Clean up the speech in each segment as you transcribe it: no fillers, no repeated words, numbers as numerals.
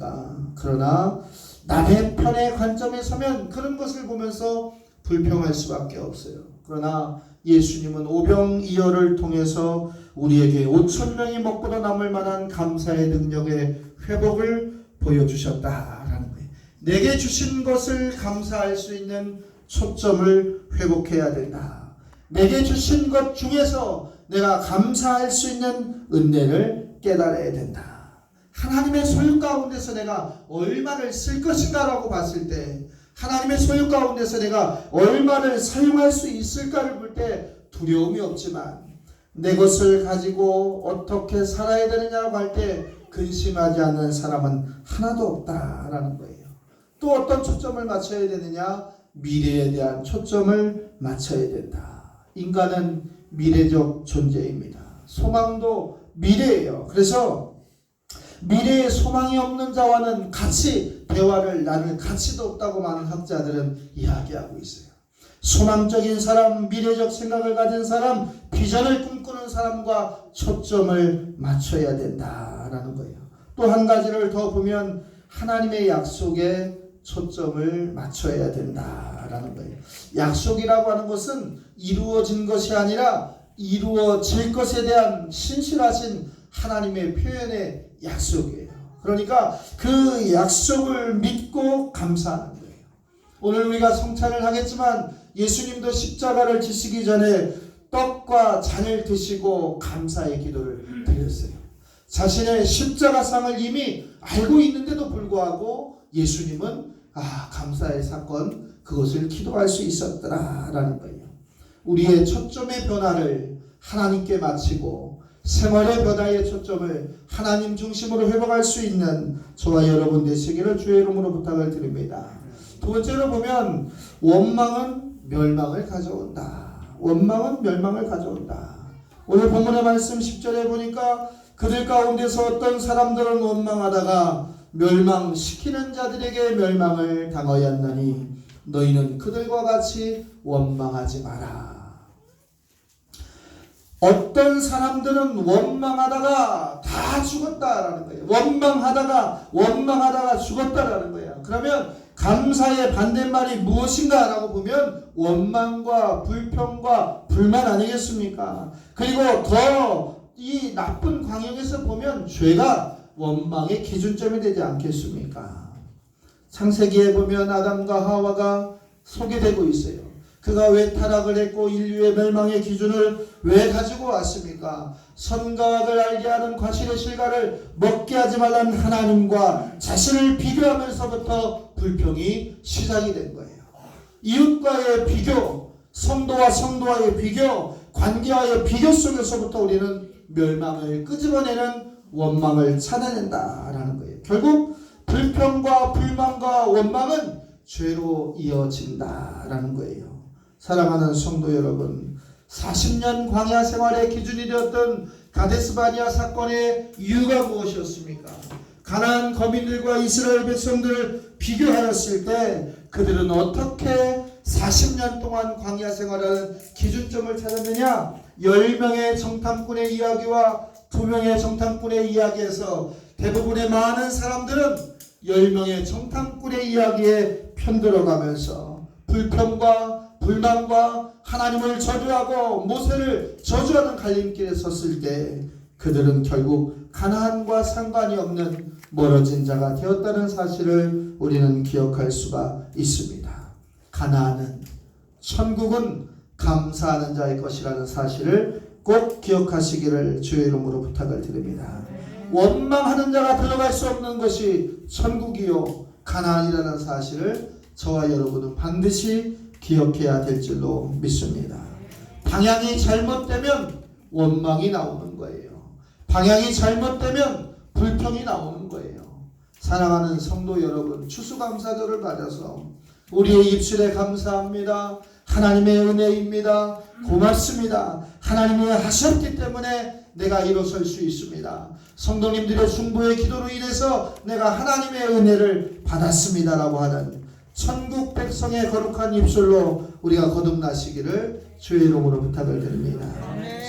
있습니까? 그러나 남의 편의 관점에 서면 그런 것을 보면서 불평할 수밖에 없어요. 그러나 예수님은 오병이어를 통해서 우리에게 5,000명이 먹고도 남을 만한 감사의 능력의 회복을 보여주셨다라는 거예요. 내게 주신 것을 감사할 수 있는 초점을 회복해야 된다. 내게 주신 것 중에서 내가 감사할 수 있는 은혜를 깨달아야 된다. 하나님의 소유 가운데서 내가 얼마를 쓸 것인가라고 봤을 때, 하나님의 소유 가운데서 내가 얼마를 사용할 수 있을까를 볼 때 두려움이 없지만, 내 것을 가지고 어떻게 살아야 되느냐고 할 때 근심하지 않는 사람은 하나도 없다라는 거예요. 또 어떤 초점을 맞춰야 되느냐? 미래에 대한 초점을 맞춰야 된다. 인간은 미래적 존재입니다. 소망도 미래예요. 그래서 미래에 소망이 없는 자와는 같이 대화를 나눌 가치도 없다고 많은 학자들은 이야기하고 있어요. 소망적인 사람, 미래적 생각을 가진 사람, 비전을 꿈꾸는 사람과 초점을 맞춰야 된다라는 거예요. 또 한 가지를 더 보면 하나님의 약속에 초점을 맞춰야 된다라는 거예요. 약속이라고 하는 것은 이루어진 것이 아니라 이루어질 것에 대한 신실하신 하나님의 표현의 약속이에요. 그러니까 그 약속을 믿고 감사하는 거예요. 오늘 우리가 성찬을 하겠지만 예수님도 십자가를 지시기 전에 떡과 잔을 드시고 감사의 기도를 드렸어요. 자신의 십자가상을 이미 알고 있는데도 불구하고 예수님은 감사의 사건, 그것을 기도할 수 있었더라라는 거예요. 우리의 초점의 변화를 하나님께 마치고 생활의 변화의 초점을 하나님 중심으로 회복할 수 있는 저와 여러분 되시기를 주의 이름으로 부탁을 드립니다. 두 번째로 보면 원망은 멸망을 가져온다. 원망은 멸망을 가져온다. 오늘 본문의 말씀 10절에 보니까 그들 가운데서 어떤 사람들은 원망하다가 멸망시키는 자들에게 멸망을 당하였나니 너희는 그들과 같이 원망하지 마라. 어떤 사람들은 원망하다가 다 죽었다라는 거예요. 원망하다가 죽었다라는 거예요. 그러면 감사의 반대말이 무엇인가 라고 보면 원망과 불평과 불만 아니겠습니까? 그리고 더 이 나쁜 광역에서 보면 죄가 원망의 기준점이 되지 않겠습니까? 창세기에 보면 아담과 하와가 소개되고 있어요. 그가 왜 타락을 했고 인류의 멸망의 기준을 왜 가지고 왔습니까? 선과 악을 알게 하는 과실의 실과를 먹게 하지 말라는 하나님과 자신을 비교하면서부터 불평이 시작이 된 거예요. 이웃과의 비교, 성도와 성도와의 비교, 관계와의 비교 속에서부터 우리는 멸망을 끄집어내는 원망을 찾아낸다라는 거예요. 결국 불평과 불만과 원망은 죄로 이어진다라는 거예요. 사랑하는 성도 여러분, 40년 광야 생활의 기준이 되었던 가데스바니아 사건의 이유가 무엇이었습니까? 가나안 거민들과 이스라엘 백성들을 비교하였을 때 그들은 어떻게 40년 동안 광야 생활하는 기준점을 찾았느냐? 10명의 정탐꾼의 이야기와 2명의 정탐꾼의 이야기에서 대부분의 많은 사람들은 10명의 정탐꾼의 이야기에 편들어가면서 불평과 불만과 하나님을 저주하고 모세를 저주하는 갈림길에 섰을 때 그들은 결국 가나안과 상관이 없는 멀어진 자가 되었다는 사실을 우리는 기억할 수가 있습니다. 가나안은, 천국은 감사하는 자의 것이라는 사실을 꼭 기억하시기를 주의 이름으로 부탁을 드립니다. 원망하는 자가 들어갈 수 없는 것이 천국이요 가나안이라는 사실을 저와 여러분은 반드시 기억해야 될 줄로 믿습니다. 방향이 잘못되면 원망이 나오는 거예요. 방향이 잘못되면 불평이 나오는 거예요. 사랑하는 성도 여러분, 추수감사절을 맞아서 우리의 입술에 감사합니다. 하나님의 은혜입니다. 고맙습니다. 하나님이 하셨기 때문에 내가 일어설 수 있습니다. 성도님들의 중보의 기도로 인해서 내가 하나님의 은혜를 받았습니다라고 하는 천국 백성의 거룩한 입술로 우리가 거듭나시기를 주의 이름으로 부탁을 드립니다.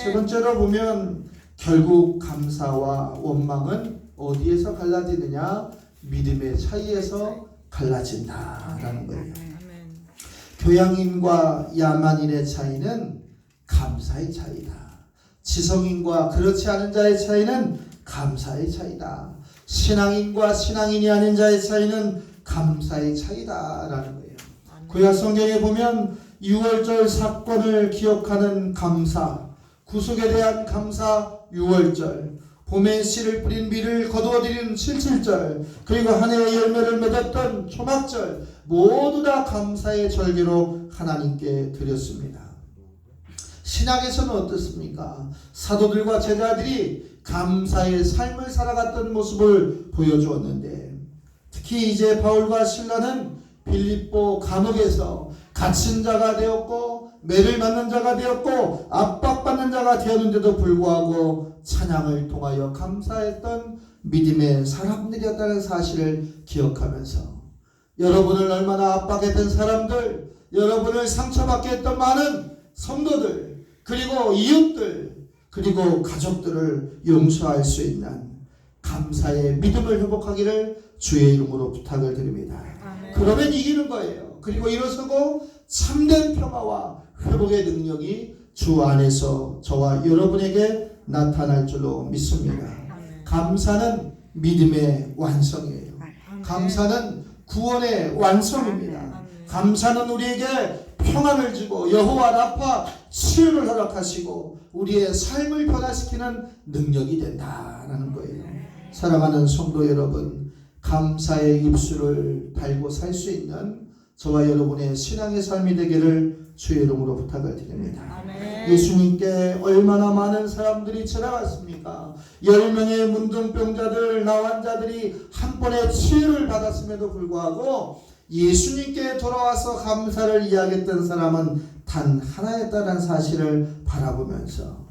세 번째로 보면 결국 감사와 원망은 어디에서 갈라지느냐? 믿음의 차이에서 갈라진다라는 거예요. 교양인과 야만인의 차이는 감사의 차이다. 지성인과 그렇지 않은 자의 차이는 감사의 차이다. 신앙인과 신앙인이 아닌 자의 차이는 감사의 차이다라는 거예요. 구약 성경에 보면 6월절 사건을 기억하는 감사, 구속에 대한 감사 6월절, 봄에 씨를 뿌린 비를 거두어들이는 77절, 그리고 한 해의 열매를 맺었던 초막절, 모두 다 감사의 절기로 하나님께 드렸습니다. 신약에서는 어떻습니까? 사도들과 제자들이 감사의 삶을 살아갔던 모습을 보여주었는데, 특히 이제 바울과 실라는 빌립보 감옥에서 갇힌 자가 되었고 매를 맞는 자가 되었고 압박받는 자가 되었는데도 불구하고 찬양을 통하여 감사했던 믿음의 사람들이었다는 사실을 기억하면서, 여러분을 얼마나 압박했던 사람들, 여러분을 상처받게 했던 많은 성도들, 그리고 이웃들, 그리고 가족들을 용서할 수 있는 감사의 믿음을 회복하기를 주의 이름으로 부탁을 드립니다. 그러면 이기는 거예요. 그리고 일어서고 참된 평화와 회복의 능력이 주 안에서 저와 여러분에게 나타날 줄로 믿습니다. 감사는 믿음의 완성이에요. 감사는 구원의 완성입니다. 감사는 우리에게 평안을 주고 여호와 라파 치유를 허락하시고 우리의 삶을 변화시키는 능력이 된다라는 거예요. 사랑하는 성도 여러분, 감사의 입술을 달고 살 수 있는 저와 여러분의 신앙의 삶이 되기를 주의 이름으로 부탁을 드립니다. 아멘. 예수님께 얼마나 많은 사람들이 찾아갔습니까? 10명의 문둥병자들, 나환자들이 한 번에 치유를 받았음에도 불구하고 예수님께 돌아와서 감사를 이야기했던 사람은 단 하나였다는 사실을 바라보면서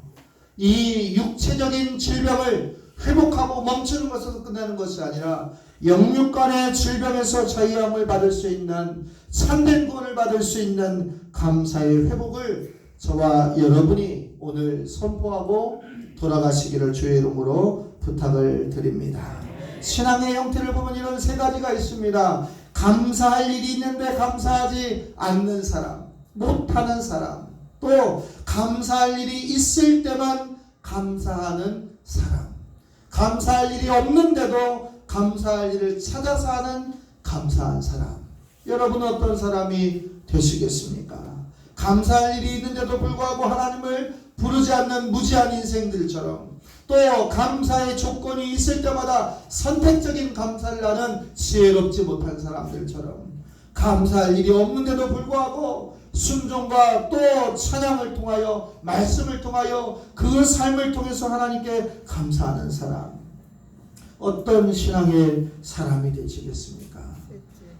이 육체적인 질병을 회복하고 멈추는 것에서 끝나는 것이 아니라 영육간의 질병에서 자유함을 받을 수 있는 참된 구원을 받을 수 있는 감사의 회복을 저와 여러분이 오늘 선포하고 돌아가시기를 주의 이름으로 부탁을 드립니다. 신앙의 형태를 보면 이런 세 가지가 있습니다. 감사할 일이 있는데 감사하지 않는 사람, 못하는 사람, 또 감사할 일이 있을 때만 감사하는 사람, 감사할 일이 없는데도 감사할 일을 찾아서 하는 감사한 사람. 여러분은 어떤 사람이 되시겠습니까? 감사할 일이 있는데도 불구하고 하나님을 부르지 않는 무지한 인생들처럼, 또 감사의 조건이 있을 때마다 선택적인 감사를 하는 지혜롭지 못한 사람들처럼, 감사할 일이 없는데도 불구하고 순종과 또 찬양을 통하여 말씀을 통하여 그 삶을 통해서 하나님께 감사하는 사람, 어떤 신앙의 사람이 되시겠습니까?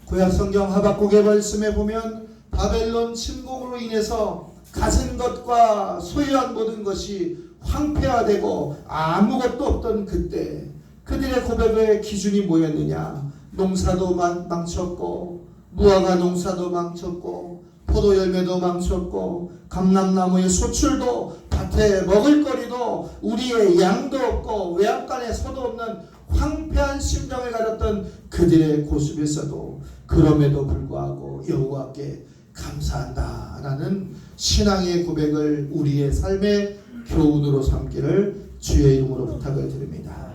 구약성경 하박국의 말씀에 보면 바벨론 침공으로 인해서 가진 것과 소유한 모든 것이 황폐화되고 아무것도 없던 그때 그들의 고백의 기준이 뭐였느냐? 농사도 망쳤고 무화과 농사도 망쳤고 포도 열매도 망쳤고 감람나무의 소출도 밭에 먹을거리도 우리의 양도 없고 외양간에 서도 없는 황폐한 심정을 가졌던 그들의 고습에서도 그럼에도 불구하고 여호와께 감사한다라는 신앙의 고백을 우리의 삶의 교훈으로 삼기를 주의 이름으로 부탁을 드립니다.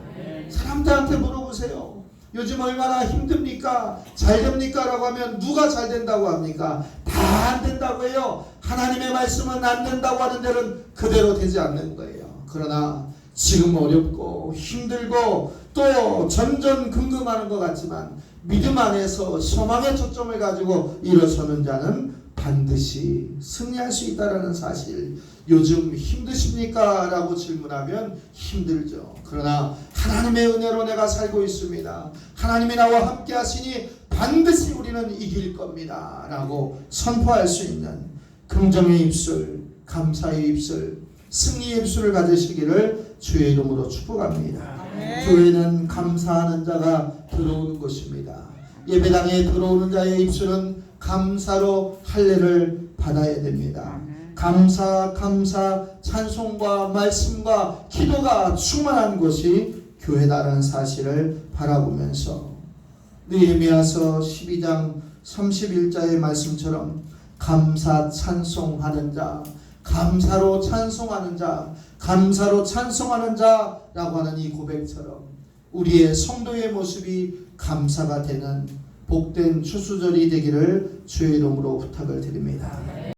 사람들한테 물어보세요. 요즘 얼마나 힘듭니까? 잘 됩니까? 라고 하면 누가 잘 된다고 합니까? 다 안 된다고 해요. 하나님의 말씀은 안 된다고 하는 데는 그대로 되지 않는 거예요. 그러나 지금 어렵고 힘들고 또 전전긍긍하는 것 같지만 믿음 안에서 소망의 초점을 가지고 일어서는 자는 반드시 승리할 수 있다는 사실. 요즘 힘드십니까? 라고 질문하면 힘들죠. 그러나 하나님의 은혜로 내가 살고 있습니다. 하나님이 나와 함께 하시니 반드시 우리는 이길 겁니다. 라고 선포할 수 있는 긍정의 입술, 감사의 입술, 승리의 입술을 가지시기를 주의 이름으로 축복합니다. 교회는 감사하는 자가 들어오는 곳입니다. 예배당에 들어오는 자의 입술은 감사로 할례를 받아야 됩니다. 감사, 찬송과 말씀과 기도가 충만한 곳이 교회다라는 사실을 바라보면서 느헤미야서 12장 31절의 말씀처럼 감사 찬송하는 자, 감사로 찬송하는 자, 감사로 찬송하는 자라고 하는 이 고백처럼 우리의 성도의 모습이 감사가 되는 복된 추수절이 되기를 주의 이름으로 부탁을 드립니다.